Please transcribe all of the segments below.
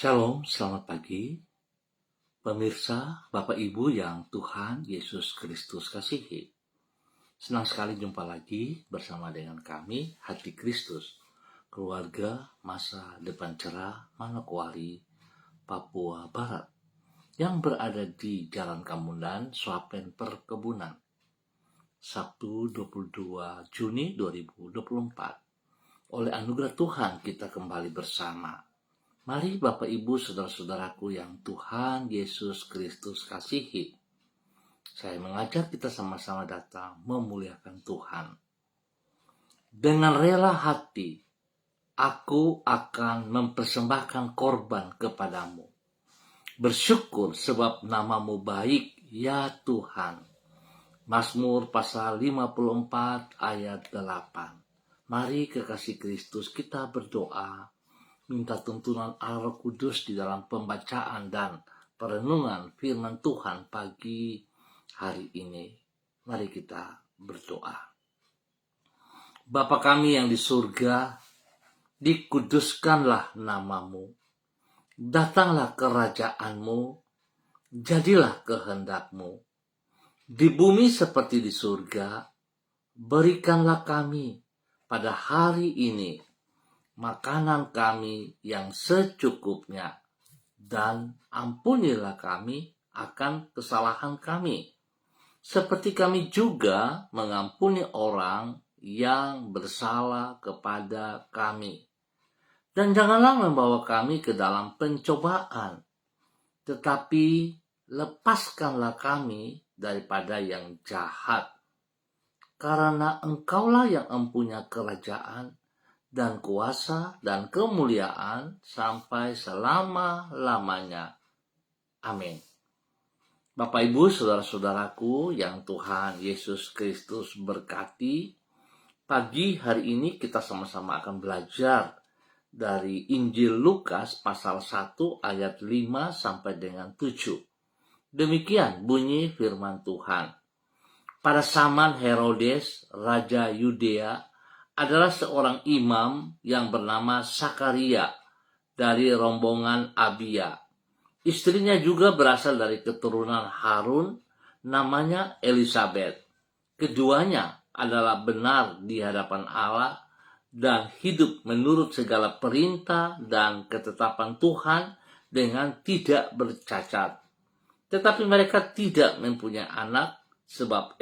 Shalom, selamat pagi. Pemirsa, Bapak Ibu yang Tuhan Yesus Kristus kasihi. Senang sekali jumpa lagi bersama dengan kami, Hati Kristus, keluarga masa depan cerah Manokwari, Papua Barat, yang berada di Jalan Kamundan, Swapen Perkebunan. Sabtu 22 Juni 2024. Oleh anugerah Tuhan kita kembali bersama. Mari Bapak Ibu Saudara-saudaraku yang Tuhan Yesus Kristus kasihi. Saya mengajak kita sama-sama datang memuliakan Tuhan. Dengan rela hati, aku akan mempersembahkan korban kepadamu. Bersyukur sebab namamu baik, ya Tuhan. Mazmur pasal 54 ayat 8. Mari kekasih Kristus kita berdoa. Minta tuntunan Allah Kudus di dalam pembacaan dan perenungan firman Tuhan pagi hari ini. Mari kita berdoa. Bapa kami yang di surga, dikuduskanlah namamu. Datanglah kerajaanmu, jadilah kehendakmu. Di bumi seperti di surga, berikanlah kami pada hari ini makanan kami yang secukupnya, dan ampunilah kami akan kesalahan kami, seperti kami juga mengampuni orang yang bersalah kepada kami. Dan janganlah membawa kami ke dalam pencobaan, tetapi lepaskanlah kami daripada yang jahat, karena Engkaulah yang mempunyai kerajaan dan kuasa dan kemuliaan sampai selama-lamanya. Amin. Bapak Ibu Saudara-saudaraku yang Tuhan Yesus Kristus berkati, pagi hari ini kita sama-sama akan belajar dari Injil Lukas pasal 1 ayat 5 sampai dengan 7. Demikian bunyi firman Tuhan. Pada zaman Herodes, Raja Yudea, adalah seorang imam yang bernama Sakaria dari rombongan Abia. Istrinya juga berasal dari keturunan Harun, namanya Elisabet. Keduanya adalah benar di hadapan Allah dan hidup menurut segala perintah dan ketetapan Tuhan dengan tidak bercacat. Tetapi mereka tidak mempunyai anak sebab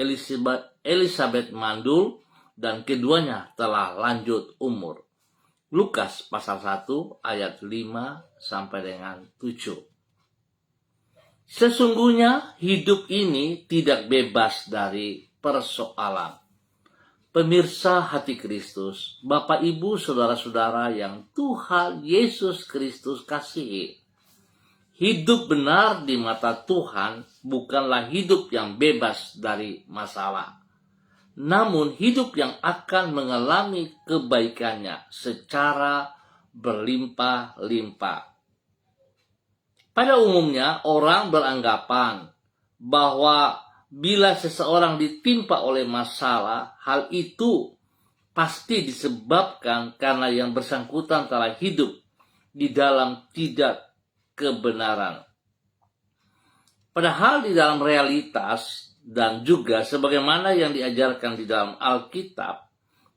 Elisabet mandul dan keduanya telah lanjut umur. Lukas pasal 1 ayat 5 sampai dengan 7. Sesungguhnya hidup ini tidak bebas dari persoalan. Pemirsa Hati Kristus, Bapak Ibu Saudara-saudara yang Tuhan Yesus Kristus kasihi. Hidup benar di mata Tuhan bukanlah hidup yang bebas dari masalah, namun hidup yang akan mengalami kebaikannya secara berlimpah-limpah. Pada umumnya orang beranggapan bahwa bila seseorang ditimpa oleh masalah, hal itu pasti disebabkan karena yang bersangkutan telah hidup di dalam tidak kebenaran. Padahal di dalam realitas dan juga sebagaimana yang diajarkan di dalam Alkitab,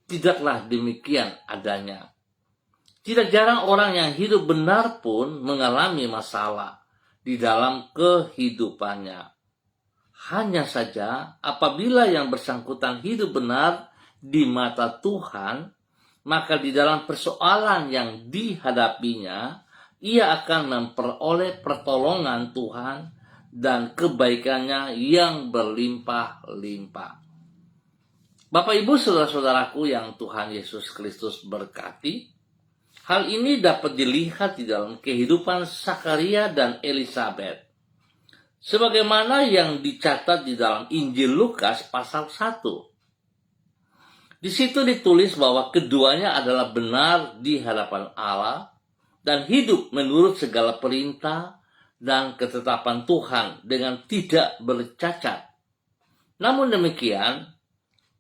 tidaklah demikian adanya. Tidak jarang orang yang hidup benar pun mengalami masalah di dalam kehidupannya. Hanya saja apabila yang bersangkutan hidup benar di mata Tuhan, maka di dalam persoalan yang dihadapinya, ia akan memperoleh pertolongan Tuhan dan kebaikannya yang berlimpah-limpah. Bapak Ibu Saudara-saudaraku yang Tuhan Yesus Kristus berkati, hal ini dapat dilihat di dalam kehidupan Sakaria dan Elisabet, sebagaimana yang dicatat di dalam Injil Lukas pasal 1. Di situ ditulis bahwa keduanya adalah benar di hadapan Allah dan hidup menurut segala perintah dan ketetapan Tuhan dengan tidak bercacat. Namun demikian,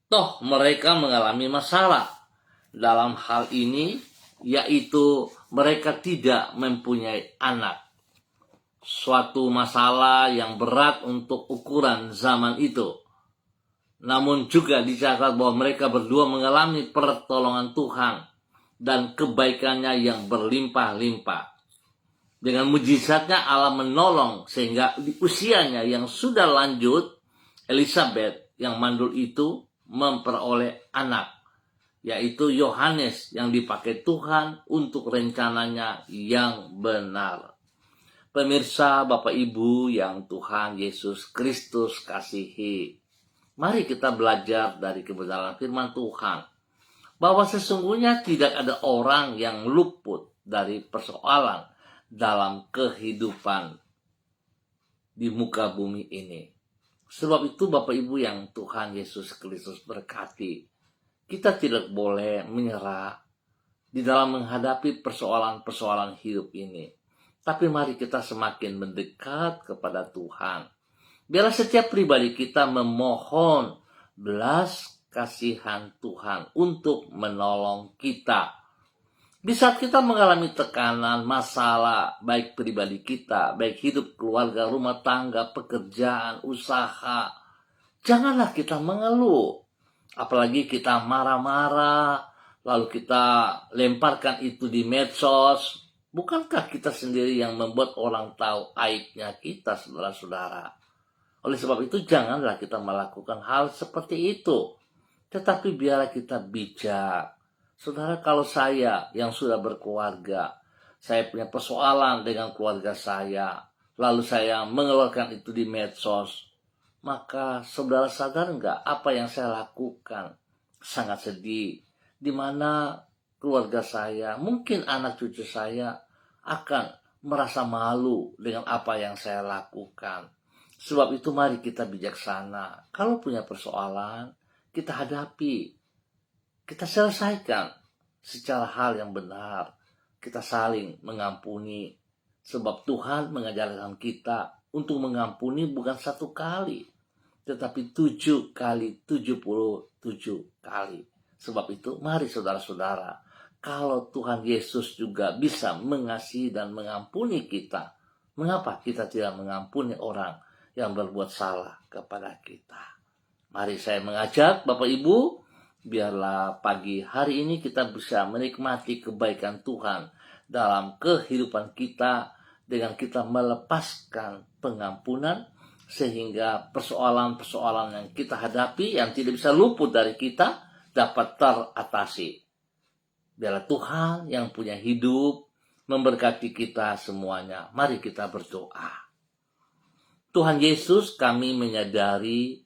toh mereka mengalami masalah. Dalam hal ini, yaitu mereka tidak mempunyai anak. Suatu masalah yang berat untuk ukuran zaman itu. Namun juga dicatat bahwa mereka berdua mengalami pertolongan Tuhan dan kebaikannya yang berlimpah-limpah. Dengan mujizatnya Allah menolong sehingga di usianya yang sudah lanjut, Elizabeth yang mandul itu memperoleh anak, yaitu Yohanes yang dipakai Tuhan untuk rencananya yang benar. Pemirsa, Bapak Ibu yang Tuhan Yesus Kristus kasihi, mari kita belajar dari kebenaran firman Tuhan bahwa sesungguhnya tidak ada orang yang luput dari persoalan dalam kehidupan di muka bumi ini. Sebab itu Bapak Ibu yang Tuhan Yesus Kristus berkati, kita tidak boleh menyerah di dalam menghadapi persoalan-persoalan hidup ini. Tapi mari kita semakin mendekat kepada Tuhan. Biarlah setiap pribadi kita memohon belas kasihan Tuhan untuk menolong kita. Di saat kita mengalami tekanan, masalah, baik pribadi kita, baik hidup, keluarga, rumah tangga, pekerjaan, usaha, janganlah kita mengeluh. Apalagi kita marah-marah, lalu kita lemparkan itu di medsos. Bukankah kita sendiri yang membuat orang tahu aibnya kita, saudara-saudara? Oleh sebab itu, janganlah kita melakukan hal seperti itu. Tetapi biarlah kita bijak. Saudara, kalau saya yang sudah berkeluarga, saya punya persoalan dengan keluarga saya, lalu saya mengeluarkan itu di medsos, maka saudara sadar nggak apa yang saya lakukan? Sangat sedih. Di mana keluarga saya, mungkin anak cucu saya akan merasa malu dengan apa yang saya lakukan. Sebab itu mari kita bijaksana. Kalau punya persoalan, kita hadapi, kita selesaikan secara hal yang benar. Kita saling mengampuni. Sebab Tuhan mengajarkan kita untuk mengampuni bukan 1 kali, tetapi 7 kali 77 kali. Sebab itu mari saudara-saudara, kalau Tuhan Yesus juga bisa mengasihi dan mengampuni kita, mengapa kita tidak mengampuni orang yang berbuat salah kepada kita? Mari saya mengajak Bapak Ibu, biarlah pagi hari ini kita bisa menikmati kebaikan Tuhan dalam kehidupan kita dengan kita melepaskan pengampunan, sehingga persoalan-persoalan yang kita hadapi yang tidak bisa luput dari kita dapat teratasi. Biarlah Tuhan yang punya hidup memberkati kita semuanya. Mari kita berdoa. Tuhan Yesus, kami menyadari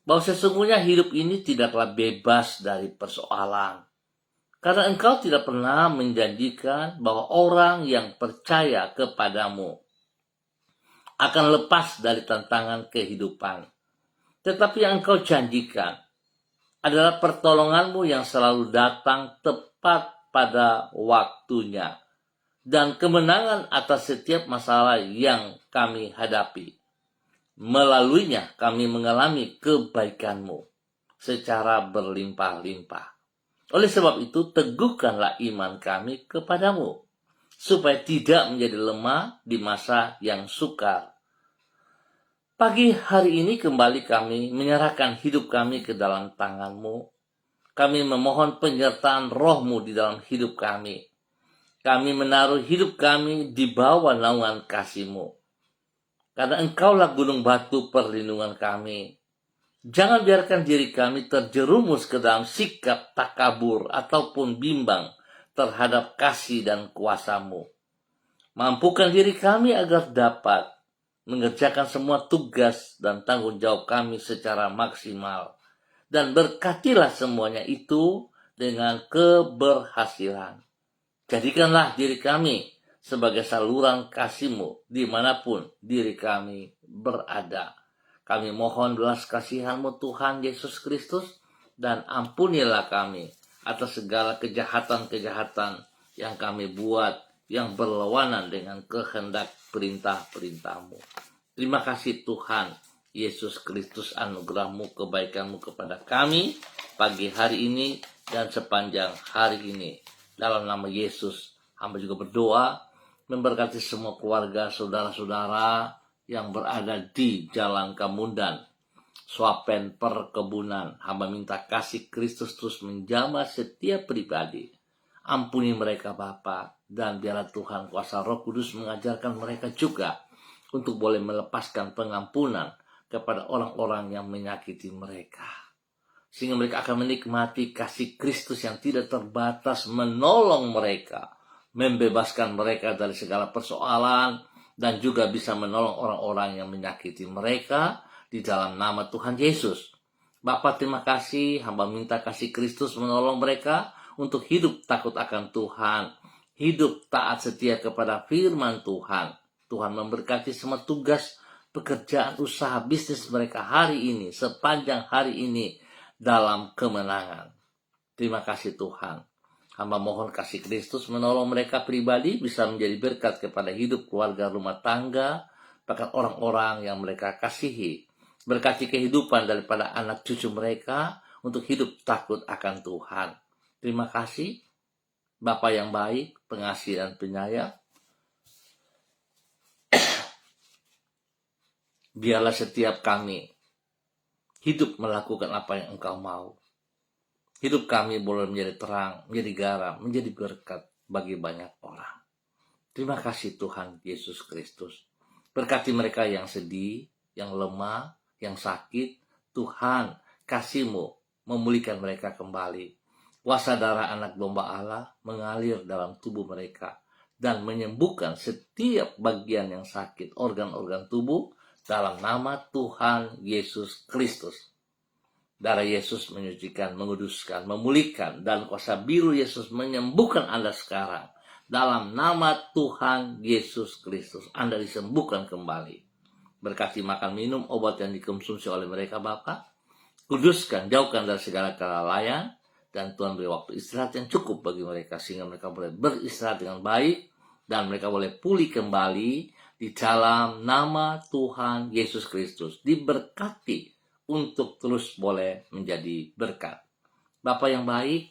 bahwa sesungguhnya hidup ini tidaklah bebas dari persoalan. Karena Engkau tidak pernah menjanjikan bahwa orang yang percaya kepadamu akan lepas dari tantangan kehidupan. Tetapi yang Engkau janjikan adalah pertolongan-Mu yang selalu datang tepat pada waktunya, dan kemenangan atas setiap masalah yang kami hadapi. Melaluinya kami mengalami kebaikan-Mu secara berlimpah-limpah. Oleh sebab itu, teguhkanlah iman kami kepadamu, supaya tidak menjadi lemah di masa yang sukar. Pagi hari ini kembali kami menyerahkan hidup kami ke dalam tangan-Mu. Kami memohon penyertaan Roh-Mu di dalam hidup kami. Kami menaruh hidup kami di bawah naungan kasih-Mu. Karena Engkaulah gunung batu perlindungan kami. Jangan biarkan diri kami terjerumus ke dalam sikap takabur ataupun bimbang terhadap kasih dan kuasa-Mu. Mampukan diri kami agar dapat mengerjakan semua tugas dan tanggung jawab kami secara maksimal. Dan berkatilah semuanya itu dengan keberhasilan. Jadikanlah diri kami sebagai saluran kasih-Mu dimanapun diri kami berada. Kami mohon belas kasihan-Mu Tuhan Yesus Kristus, dan ampunilah kami atas segala kejahatan-kejahatan yang kami buat yang berlawanan dengan kehendak perintah-perintah-Mu. Terima kasih Tuhan Yesus Kristus, anugerah-Mu, kebaikan-Mu kepada kami pagi hari ini dan sepanjang hari ini. Dalam nama Yesus, hamba juga berdoa memberkati semua keluarga, saudara-saudara yang berada di Jalan Kamundan, Swapen Perkebunan. Hamba minta kasih Kristus terus menjamah setiap pribadi. Ampuni mereka Bapa, dan biarlah Tuhan kuasa Roh Kudus mengajarkan mereka juga untuk boleh melepaskan pengampunan kepada orang-orang yang menyakiti mereka, sehingga mereka akan menikmati kasih Kristus yang tidak terbatas, menolong mereka, membebaskan mereka dari segala persoalan, dan juga bisa menolong orang-orang yang menyakiti mereka di dalam nama Tuhan Yesus. Bapa, terima kasih. Hamba minta kasih Kristus menolong mereka untuk hidup takut akan Tuhan, hidup taat setia kepada firman Tuhan. Tuhan memberkati semua tugas, pekerjaan, usaha, bisnis mereka hari ini, sepanjang hari ini, dalam kemenangan. Terima kasih Tuhan. Hamba mohon kasih Kristus menolong mereka pribadi bisa menjadi berkat kepada hidup keluarga, rumah tangga, bahkan orang-orang yang mereka kasihi. Berkati kehidupan daripada anak cucu mereka untuk hidup takut akan Tuhan. Terima kasih Bapa yang baik, pengasih dan penyayang. Biarlah setiap kami hidup melakukan apa yang Engkau mau. Hidup kami boleh menjadi terang, menjadi garam, menjadi berkat bagi banyak orang. Terima kasih Tuhan Yesus Kristus. Berkati mereka yang sedih, yang lemah, yang sakit. Tuhan, kasih-Mu memulihkan mereka kembali. Kuasa darah anak domba Allah mengalir dalam tubuh mereka dan menyembuhkan setiap bagian yang sakit, organ-organ tubuh, dalam nama Tuhan Yesus Kristus. Darah Yesus menyucikan, menguduskan, memulihkan, dan kuasa biru Yesus menyembuhkan Anda sekarang. Dalam nama Tuhan Yesus Kristus, Anda disembuhkan kembali. Berkati makan minum obat yang dikonsumsi oleh mereka Bapa. Kuduskan, jauhkan dari segala kelalaian, dan Tuhan beri waktu istirahat yang cukup bagi mereka, sehingga mereka boleh beristirahat dengan baik, dan mereka boleh pulih kembali di dalam nama Tuhan Yesus Kristus. Diberkati untuk terus boleh menjadi berkat. Bapa yang baik,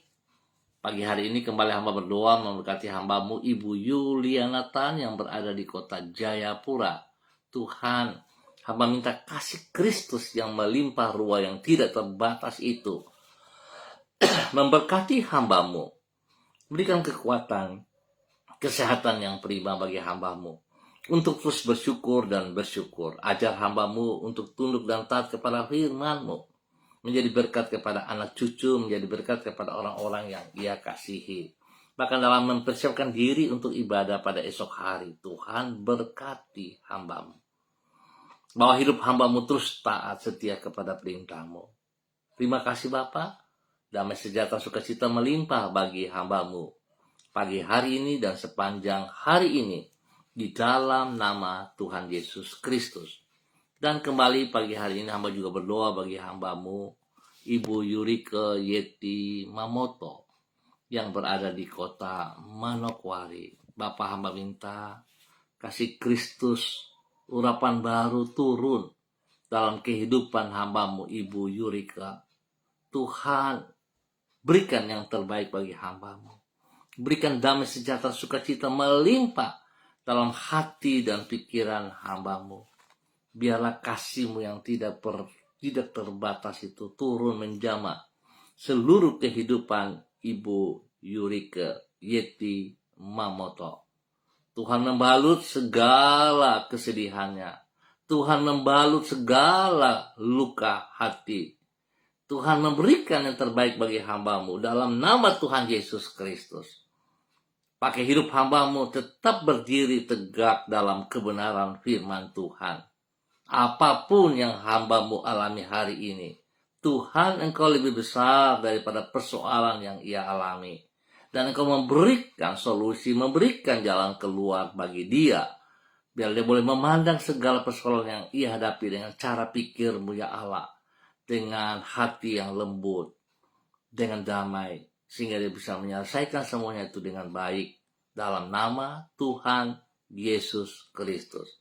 pagi hari ini kembali hamba berdoa memberkati hambamu Ibu Yulianatan yang berada di kota Jayapura. Tuhan, hamba minta kasih Kristus yang melimpah ruah yang tidak terbatas itu memberkati hambamu. Berikan kekuatan, kesehatan yang prima bagi hambamu untuk terus bersyukur dan bersyukur. Ajar hambamu untuk tunduk dan taat kepada firman-Mu, menjadi berkat kepada anak cucu, menjadi berkat kepada orang-orang yang Ia kasihi. Bahkan dalam mempersiapkan diri untuk ibadah pada esok hari, Tuhan berkati hambamu. Bahwa hidup hambamu terus taat setia kepada perintah-Mu. Terima kasih Bapa. Damai sejahtera sukacita melimpah bagi hambamu pagi hari ini dan sepanjang hari ini, di dalam nama Tuhan Yesus Kristus. Dan kembali pagi hari ini hamba juga berdoa bagi hambamu Ibu Yurike Yeti Mamoto yang berada di kota Manokwari. Bapak hamba minta kasih Kristus, urapan baru turun dalam kehidupan hambamu Ibu Yurika. Tuhan, berikan yang terbaik bagi hambamu. Berikan damai sejahtera sukacita melimpah dalam hati dan pikiran hambamu. Biarlah kasih-Mu yang tidak terbatas itu turun menjamah seluruh kehidupan Ibu Yurike Yeti Mamoto. Tuhan membalut segala kesedihannya. Tuhan membalut segala luka hati. Tuhan memberikan yang terbaik bagi hambamu dalam nama Tuhan Yesus Kristus. Pakai hidup hambamu tetap berdiri tegak dalam kebenaran firman Tuhan. Apapun yang hambamu alami hari ini, Tuhan, Engkau lebih besar daripada persoalan yang ia alami. Dan Engkau memberikan solusi, memberikan jalan keluar bagi dia. Biar dia boleh memandang segala persoalan yang ia hadapi dengan cara pikir-Mu ya Allah. Dengan hati yang lembut, dengan damai, sehingga dia bisa menyelesaikan semuanya itu dengan baik dalam nama Tuhan Yesus Kristus.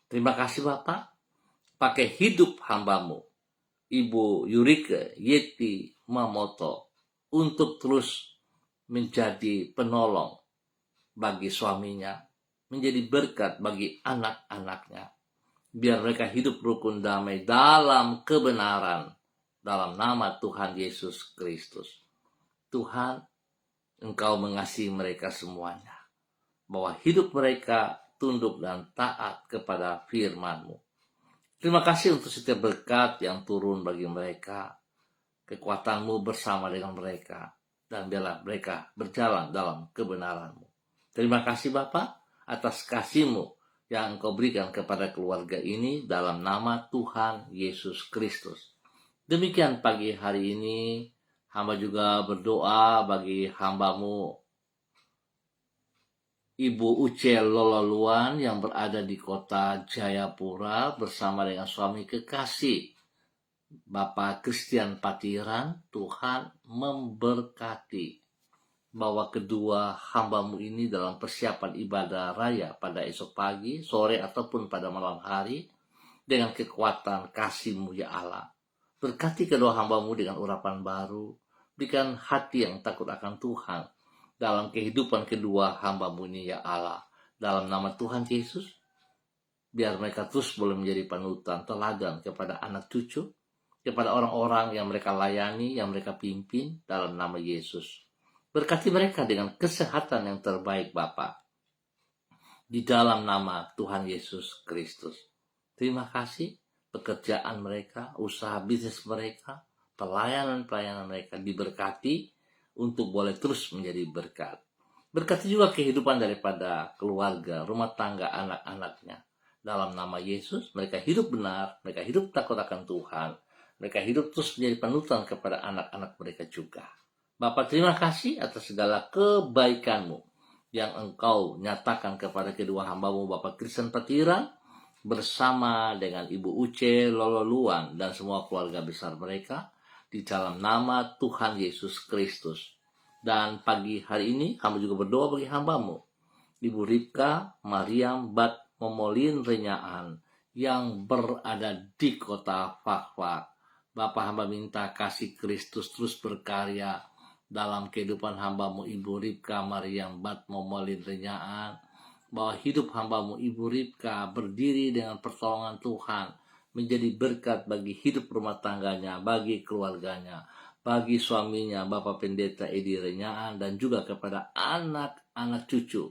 Terima kasih Bapak. Pakai hidup hambamu Ibu Yurike Yeti Mamoto untuk terus menjadi penolong bagi suaminya, menjadi berkat bagi anak-anaknya. Biar mereka hidup rukun damai dalam kebenaran, dalam nama Tuhan Yesus Kristus. Tuhan, Engkau mengasihi mereka semuanya, bahwa hidup mereka tunduk dan taat kepada firman-Mu. Terima kasih untuk setiap berkat yang turun bagi mereka. Kekuatan-Mu bersama dengan mereka, dan biarlah mereka berjalan dalam kebenaran-Mu. Terima kasih Bapa atas kasih-Mu yang Engkau berikan kepada keluarga ini dalam nama Tuhan Yesus Kristus. Demikian pagi hari ini, hamba juga berdoa bagi hamba-Mu Ibu Uce Lololuan yang berada di kota Jayapura bersama dengan suami kekasih Bapak Christian Patiran. Tuhan memberkati bahwa kedua hamba-Mu ini dalam persiapan ibadah raya pada esok pagi, sore ataupun pada malam hari dengan kekuatan kasih-Mu ya Allah. Berkati kedua hamba-Mu dengan urapan baru, berikan hati yang takut akan Tuhan dalam kehidupan kedua hamba-Mu ini ya Allah. Dalam nama Tuhan Yesus, biar mereka terus boleh menjadi panutan teladan kepada anak cucu, kepada orang-orang yang mereka layani, yang mereka pimpin dalam nama Yesus. Berkati mereka dengan kesehatan yang terbaik Bapa, di dalam nama Tuhan Yesus Kristus. Terima kasih pekerjaan mereka, usaha bisnis mereka, pelayanan-pelayanan mereka diberkati untuk boleh terus menjadi berkat. Berkati juga kehidupan daripada keluarga, rumah tangga, anak-anaknya. Dalam nama Yesus, mereka hidup benar, mereka hidup takut akan Tuhan, mereka hidup terus menjadi panutan kepada anak-anak mereka juga. Bapak, terima kasih atas segala kebaikan-Mu yang Engkau nyatakan kepada kedua hamba-Mu Bapak Christian Patiran bersama dengan Ibu Uce Lololuan dan semua keluarga besar mereka di dalam nama Tuhan Yesus Kristus. Dan pagi hari ini hamba juga berdoa bagi hamba-Mu Ibu Ripka Mariam Bat Momolin Renyaan yang berada di kota Fakfak. Bapak, hamba minta kasih Kristus terus berkarya dalam kehidupan hamba-Mu Ibu Ripka Mariam Bat Momolin Renyaan, bahwa hidup hamba-Mu Ibu Ripka berdiri dengan pertolongan Tuhan, menjadi berkat bagi hidup rumah tangganya, bagi keluarganya, bagi suaminya Bapak Pendeta Edi Renyaan, dan juga kepada anak-anak cucu.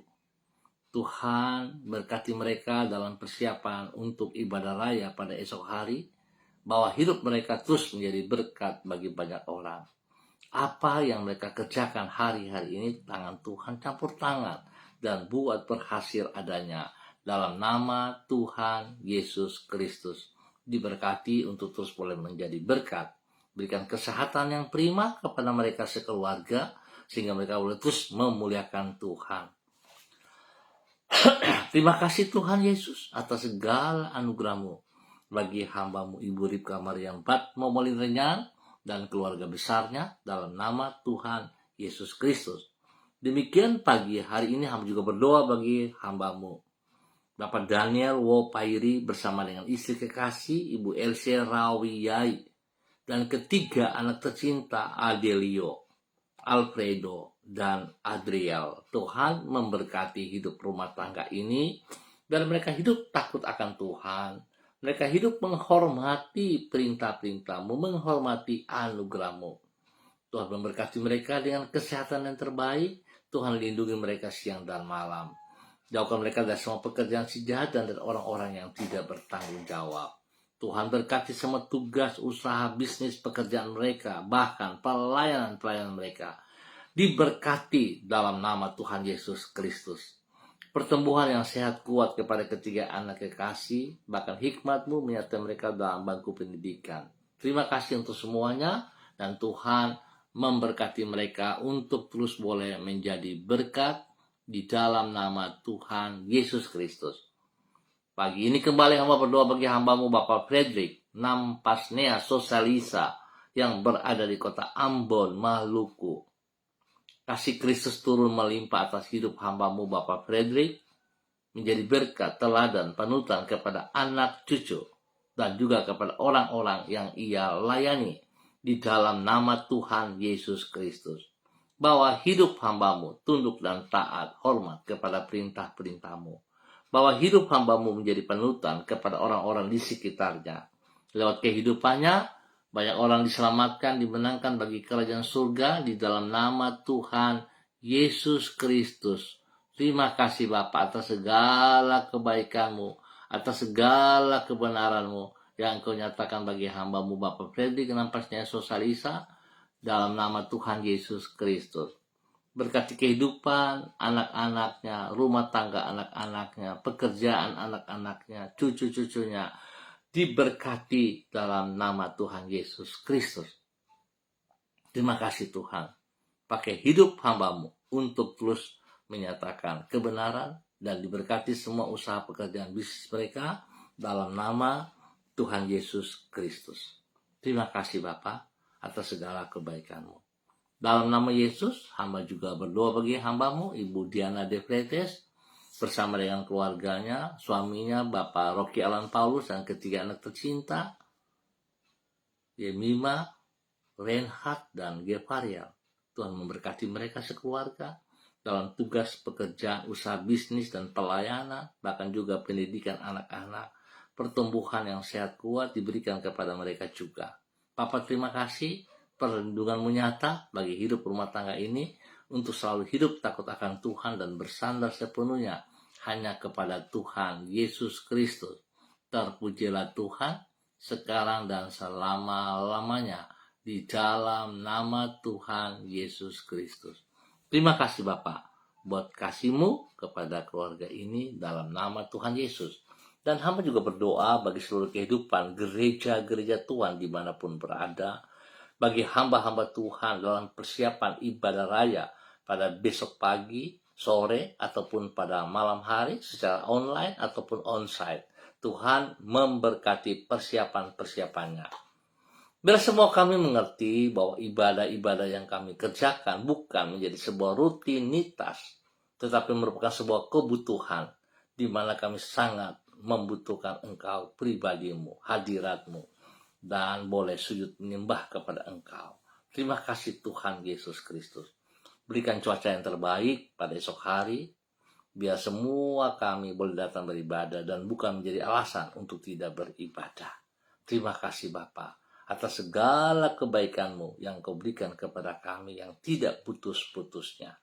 Tuhan berkati mereka dalam persiapan untuk ibadah raya pada esok hari, bahwa hidup mereka terus menjadi berkat bagi banyak orang. Apa yang mereka kerjakan hari-hari ini, tangan Tuhan campur tangan dan buat berhasil adanya. Dalam nama Tuhan Yesus Kristus, diberkati untuk terus boleh menjadi berkat. Berikan kesehatan yang prima kepada mereka sekeluarga, sehingga mereka boleh terus memuliakan Tuhan. Terima kasih Tuhan Yesus atas segala anugerah-Mu bagi hamba-Mu Ibu Ripka Mariam Bat Momolin Renyaan dan keluarga besarnya dalam nama Tuhan Yesus Kristus. Demikian pagi hari ini hamba juga berdoa bagi hamba-Mu Bapak Daniel Wopairi bersama dengan istri kekasih Ibu Elsie Rawiyai dan ketiga anak tercinta Adelio, Alfredo, dan Adriel. Tuhan memberkati hidup rumah tangga ini dan mereka hidup takut akan Tuhan. Mereka hidup menghormati perintah-perintah-Mu, menghormati anugerah-Mu. Tuhan memberkati mereka dengan kesehatan yang terbaik. Tuhan lindungi mereka siang dan malam. Jauhkan mereka dari semua pekerjaan si jahat dan dari orang-orang yang tidak bertanggung jawab. Tuhan berkati semua tugas, usaha, bisnis, pekerjaan mereka, bahkan pelayanan-pelayanan mereka. Diberkati dalam nama Tuhan Yesus Kristus. Pertumbuhan yang sehat kuat kepada ketiga anak kekasih, bahkan hikmat-Mu menyertai mereka dalam bangku pendidikan. Terima kasih untuk semuanya, dan Tuhan memberkati mereka untuk terus boleh menjadi berkat di dalam nama Tuhan Yesus Kristus. Pagi ini kembali hamba berdoa bagi hamba-Mu Bapak Frederick Nampasnea Sosalisa yang berada di kota Ambon, Maluku. Kasih Kristus turun melimpah atas hidup hamba-Mu Bapak Frederick, menjadi berkat, teladan, panutan kepada anak cucu, dan juga kepada orang-orang yang ia layani di dalam nama Tuhan Yesus Kristus. bahwa hidup hamba-Mu tunduk dan taat, hormat kepada perintah-perintah-Mu. Bahwa hidup hamba-Mu menjadi panutan kepada orang-orang di sekitarnya. Lewat kehidupannya, banyak orang diselamatkan, dimenangkan bagi kerajaan surga di dalam nama Tuhan Yesus Kristus. Terima kasih Bapa atas segala kebaikan-Mu, atas segala kebenaran-Mu yang Engkau nyatakan bagi hamba-Mu Bapak Fredrik Nampasnya Sosalisa, dalam nama Tuhan Yesus Kristus. Berkati kehidupan anak-anaknya, rumah tangga anak-anaknya, pekerjaan anak-anaknya, cucu-cucunya, diberkati dalam nama Tuhan Yesus Kristus. Terima kasih Tuhan. Pakai hidup hamba-Mu untuk terus menyatakan kebenaran dan diberkati semua usaha pekerjaan bisnis mereka dalam nama Tuhan Yesus Kristus. Terima kasih Bapa atas segala kebaikan-Mu. Dalam nama Yesus, hamba juga berdoa bagi hamba-Mu, Ibu Diana De Freites, bersama dengan keluarganya, suaminya, Bapak Rocky Alan Paulus, dan ketiga anak tercinta, Yemima, Reinhard, dan Gevariel. Tuhan memberkati mereka sekeluarga dalam tugas pekerjaan, usaha bisnis, dan pelayanan, bahkan juga pendidikan anak-anak, pertumbuhan yang sehat kuat diberikan kepada mereka juga. Papa terima kasih, perlindungan-Mu nyata bagi hidup rumah tangga ini, untuk selalu hidup takut akan Tuhan dan bersandar sepenuhnya hanya kepada Tuhan Yesus Kristus. Terpujilah Tuhan sekarang dan selama-lamanya di dalam nama Tuhan Yesus Kristus. Terima kasih Bapak buat kasih-Mu kepada keluarga ini dalam nama Tuhan Yesus. Dan hamba juga berdoa bagi seluruh kehidupan gereja-gereja Tuhan dimanapun berada, bagi hamba-hamba Tuhan dalam persiapan ibadah raya pada besok pagi, sore, ataupun pada malam hari secara online ataupun onsite. Tuhan memberkati persiapan-persiapannya. Biar semua kami mengerti bahwa ibadah-ibadah yang kami kerjakan bukan menjadi sebuah rutinitas, tetapi merupakan sebuah kebutuhan, di mana kami sangat membutuhkan Engkau, pribadi-Mu, hadirat-Mu, dan boleh sujud menyembah kepada Engkau. Terima kasih Tuhan Yesus Kristus. Berikan cuaca yang terbaik pada esok hari, biar semua kami boleh datang beribadah dan bukan menjadi alasan untuk tidak beribadah. Terima kasih Bapa atas segala kebaikan-Mu yang Kau berikan kepada kami yang tidak putus-putusnya.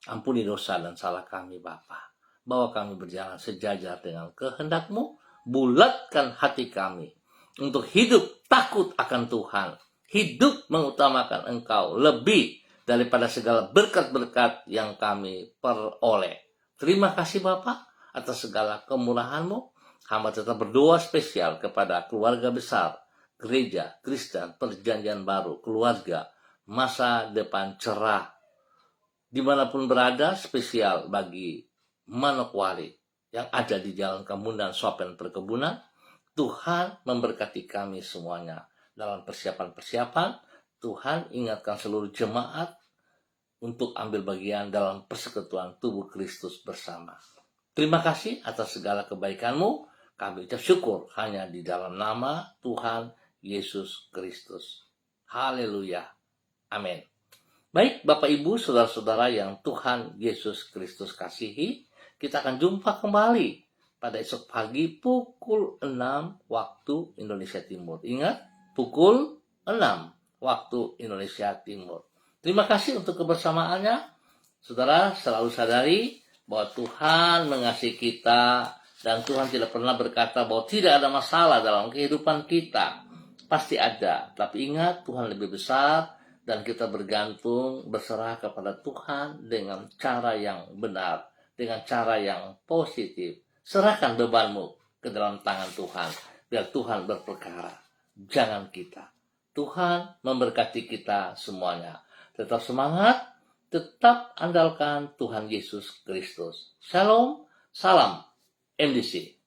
Ampuni dosa dan salah kami Bapa. Bawa kami berjalan sejajar dengan kehendak-Mu, bulatkan hati kami untuk hidup takut akan Tuhan, hidup mengutamakan Engkau lebih daripada segala berkat-berkat yang kami peroleh. Terima kasih Bapa atas segala kemurahan-Mu. Hamba tetap berdoa spesial kepada keluarga besar, gereja Kristen Perjanjian Baru, keluarga masa depan cerah, dimanapun berada, spesial bagi Manokwari yang ada di Jalan Kemunan Sopen Perkebunan. Tuhan memberkati kami semuanya dalam persiapan-persiapan. Tuhan ingatkan seluruh jemaat untuk ambil bagian dalam persekutuan tubuh Kristus bersama. Terima kasih atas segala kebaikan-Mu. Kami ucap syukur hanya di dalam nama Tuhan Yesus Kristus. Haleluya. Amin. Baik Bapak Ibu, Saudara-saudara yang Tuhan Yesus Kristus kasihi, kita akan jumpa kembali pada esok pagi pukul 6 waktu Indonesia Timur. Ingat, pukul 6 waktu Indonesia Timur. Terima kasih untuk kebersamaannya. Saudara selalu sadari bahwa Tuhan mengasihi kita dan Tuhan tidak pernah berkata bahwa tidak ada masalah dalam kehidupan kita. Pasti ada, tapi ingat Tuhan lebih besar dan kita bergantung, berserah kepada Tuhan dengan cara yang benar, dengan cara yang positif. Serahkan bebanmu ke dalam tangan Tuhan, biar Tuhan berperkara, jangan kita. Tuhan memberkati kita semuanya. Tetap semangat, tetap andalkan Tuhan Yesus Kristus. Shalom, salam MDC.